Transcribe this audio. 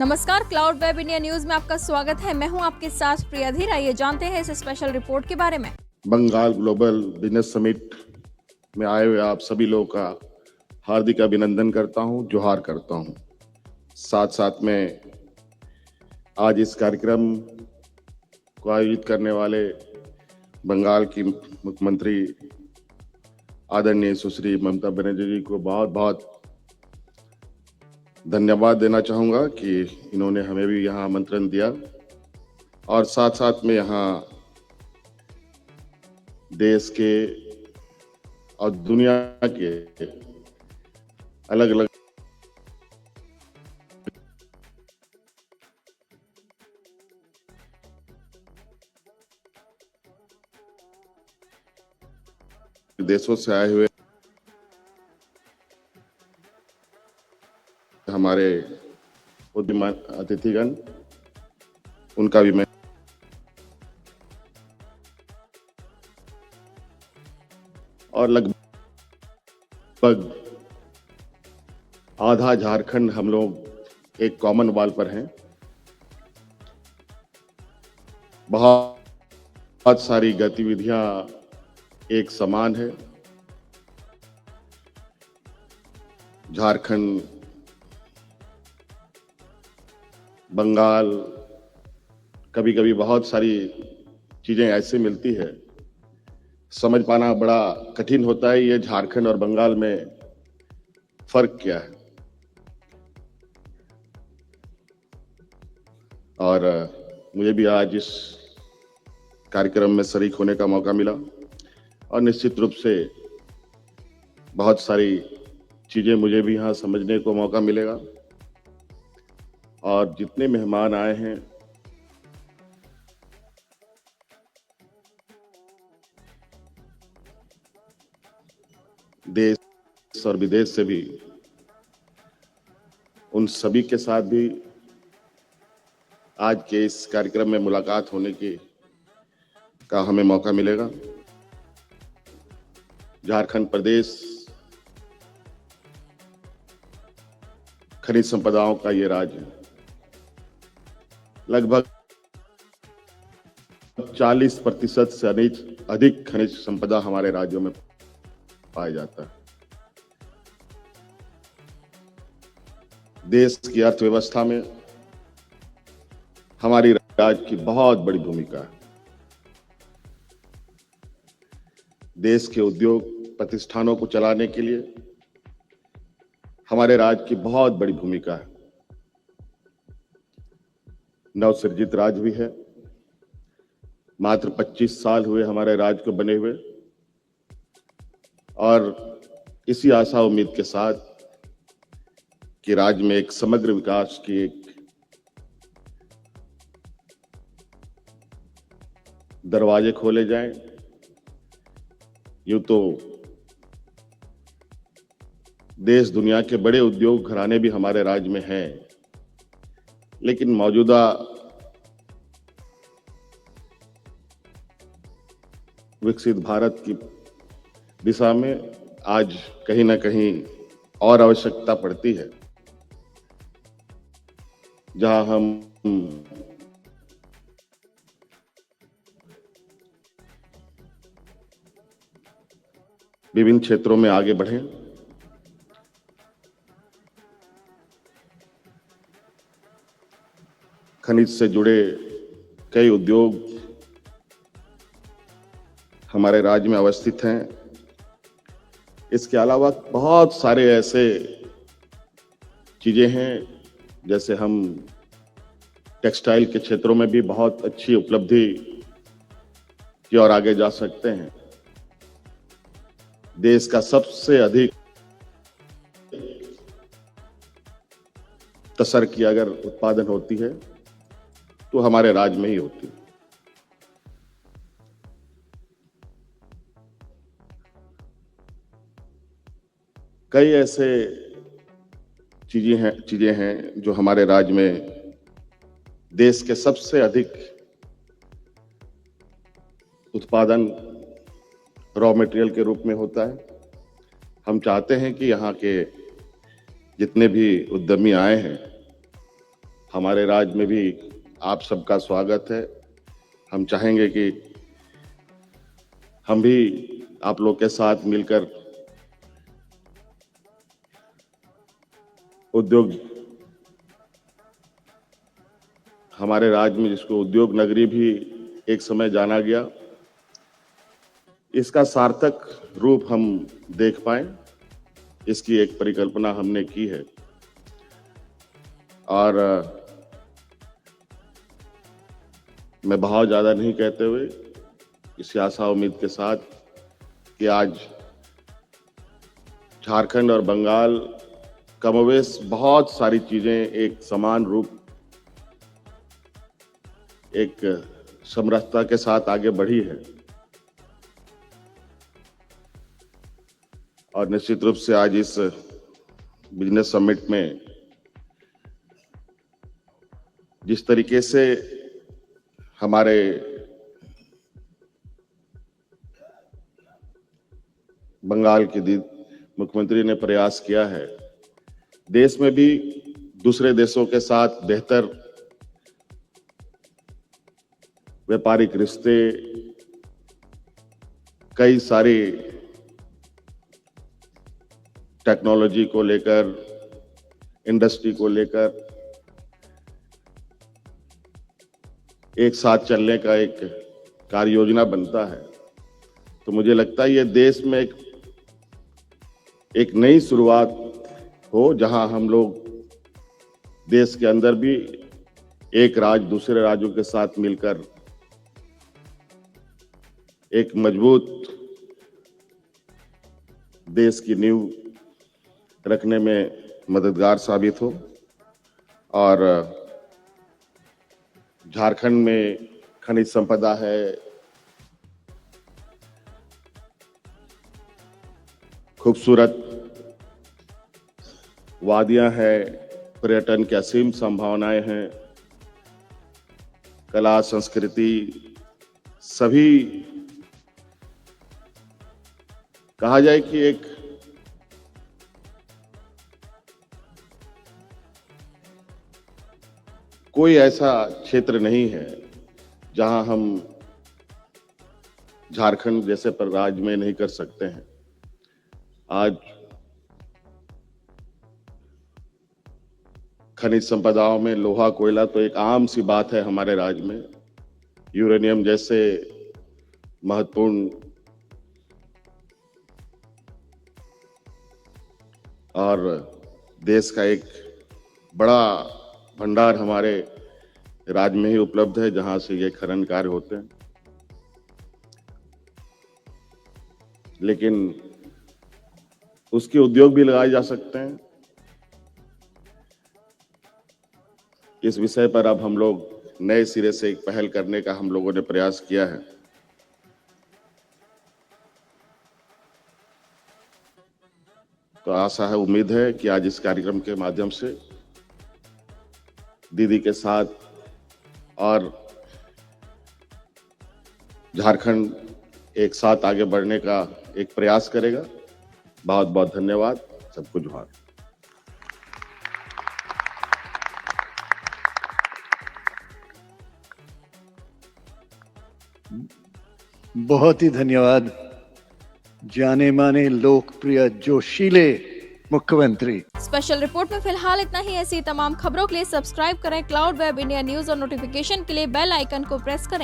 नमस्कार, cloud web India news में आपका स्वागत है। मैं हूं आपके साथ प्रिया धीर। आइए जानते हैं इस स्पेशल रिपोर्ट के बारे में। बंगाल ग्लोबल बिजनेस समिट में आए हुए आप सभी लोगों का हार्दिक अभिनंदन करता हूं, जोहार करता हूं। साथ साथ में आज इस कार्यक्रम को आयोजित करने वाले बंगाल की मुख्यमंत्री आदरणीय सुश्री ममता बनर्जी जी को बहुत बहुत धन्यवाद देना चाहूँगा कि इन्होंने हमें भी यहाँ आमंत्रण दिया और साथ साथ में यहाँ देश के और दुनिया के अलग अलग देशों से आए हुए हमारे बुद्धिमान अतिथिगण, उनका भी मैं और लगभग आधा झारखंड हम लोग एक कॉमन वॉल पर हैं। बहुत सारी गतिविधियां एक समान है। झारखंड, बंगाल, कभी कभी बहुत सारी चीजें ऐसे मिलती है, समझ पाना बड़ा कठिन होता है ये झारखंड और बंगाल में फर्क क्या है। और मुझे भी आज इस कार्यक्रम में शरीक होने का मौका मिला और निश्चित रूप से बहुत सारी चीजें मुझे भी यहाँ समझने को मौका मिलेगा। और जितने मेहमान आए हैं, देश और विदेश से भी, उन सभी के साथ भी आज के इस कार्यक्रम में मुलाकात होने का हमें मौका मिलेगा। झारखंड प्रदेश खनिज संपदाओं का ये राज्य है। लगभग 40% से अधिक खनिज संपदा हमारे राज्यों में पाया जाता है। देश की अर्थव्यवस्था में हमारी राज्य की बहुत बड़ी भूमिका है। देश के उद्योग प्रतिष्ठानों को चलाने के लिए हमारे राज्य की बहुत बड़ी भूमिका है। नवसृजित राज्य भी है। मात्र 25 साल हुए हमारे राज्य को बने हुए और इसी आशा उम्मीद के साथ कि राज्य में एक समग्र विकास की एक दरवाजे खोले जाएं। यूं तो देश दुनिया के बड़े उद्योग घराने भी हमारे राज्य में हैं, लेकिन मौजूदा विकसित भारत की दिशा में आज कहीं ना कहीं और आवश्यकता पड़ती है, जहां हम विभिन्न क्षेत्रों में आगे बढ़ें। खनिज से जुड़े कई उद्योग हमारे राज्य में अवस्थित हैं। इसके अलावा बहुत सारे ऐसे चीजें हैं, जैसे हम टेक्सटाइल के क्षेत्रों में भी बहुत अच्छी उपलब्धि की ओर आगे जा सकते हैं। देश का सबसे अधिक तसर की अगर उत्पादन होती है तो हमारे राज्य में ही होती है। कई ऐसे चीजें हैं जो हमारे राज्य में देश के सबसे अधिक उत्पादन रॉ मटेरियल के रूप में होता है। हम चाहते हैं कि यहाँ के जितने भी उद्यमी आए हैं हमारे राज्य में भी आप सबका स्वागत है। हम चाहेंगे कि हम भी आप लोग के साथ मिलकर उद्योग, हमारे राज्य में जिसको उद्योग नगरी भी एक समय जाना गया, इसका सार्थक रूप हम देख पाए, इसकी एक परिकल्पना हमने की है। और मैं बहुत ज़्यादा नहीं कहते हुए इसी आशा उम्मीद के साथ कि आज झारखंड और बंगाल कमोवेश बहुत सारी चीजें एक समान रूप, एक समरसता के साथ आगे बढ़ी है। और निश्चित रूप से आज इस बिजनेस समिट में जिस तरीके से हमारे बंगाल के मुख्यमंत्री ने प्रयास किया है, देश में भी दूसरे देशों के साथ बेहतर व्यापारिक रिश्ते, कई सारी टेक्नोलॉजी को लेकर, इंडस्ट्री को लेकर एक साथ चलने का एक कार्य योजना बनता है। तो मुझे लगता है ये देश में एक नई शुरुआत हो, जहां हम लोग देश के अंदर भी एक राज्य दूसरे राज्यों के साथ मिलकर एक मजबूत देश की नींव रखने में मददगार साबित हो। और झारखंड में खनिज संपदा है, खूबसूरत वादियां हैं, पर्यटन की असीम संभावनाएं हैं, कला संस्कृति, सभी कहा जाए कि एक कोई ऐसा क्षेत्र नहीं है जहां हम झारखंड जैसे पर राज्य में नहीं कर सकते हैं। आज खनिज संपदाओं में लोहा कोयला तो एक आम सी बात है हमारे राज्य में। यूरेनियम जैसे महत्वपूर्ण और देश का एक बड़ा भंडार हमारे राज्य में ही उपलब्ध है, जहां से ये खनन कार्य होते हैं। लेकिन उसके उद्योग भी लगाए जा सकते हैं। इस विषय पर अब हम लोग नए सिरे से एक पहल करने का हम लोगों ने प्रयास किया है। तो आशा है, उम्मीद है कि आज इस कार्यक्रम के माध्यम से दीदी के साथ और झारखंड एक साथ आगे बढ़ने का एक प्रयास करेगा। बहुत बहुत धन्यवाद, सबको जोहार। बहुत ही धन्यवाद जाने माने लोकप्रिय जोशीले मुख्यमंत्री। स्पेशल रिपोर्ट में फिलहाल इतना ही। ऐसी तमाम खबरों के लिए सब्सक्राइब करें क्लाउड वेब इंडिया न्यूज और नोटिफिकेशन के लिए बेल आइकन को प्रेस करें।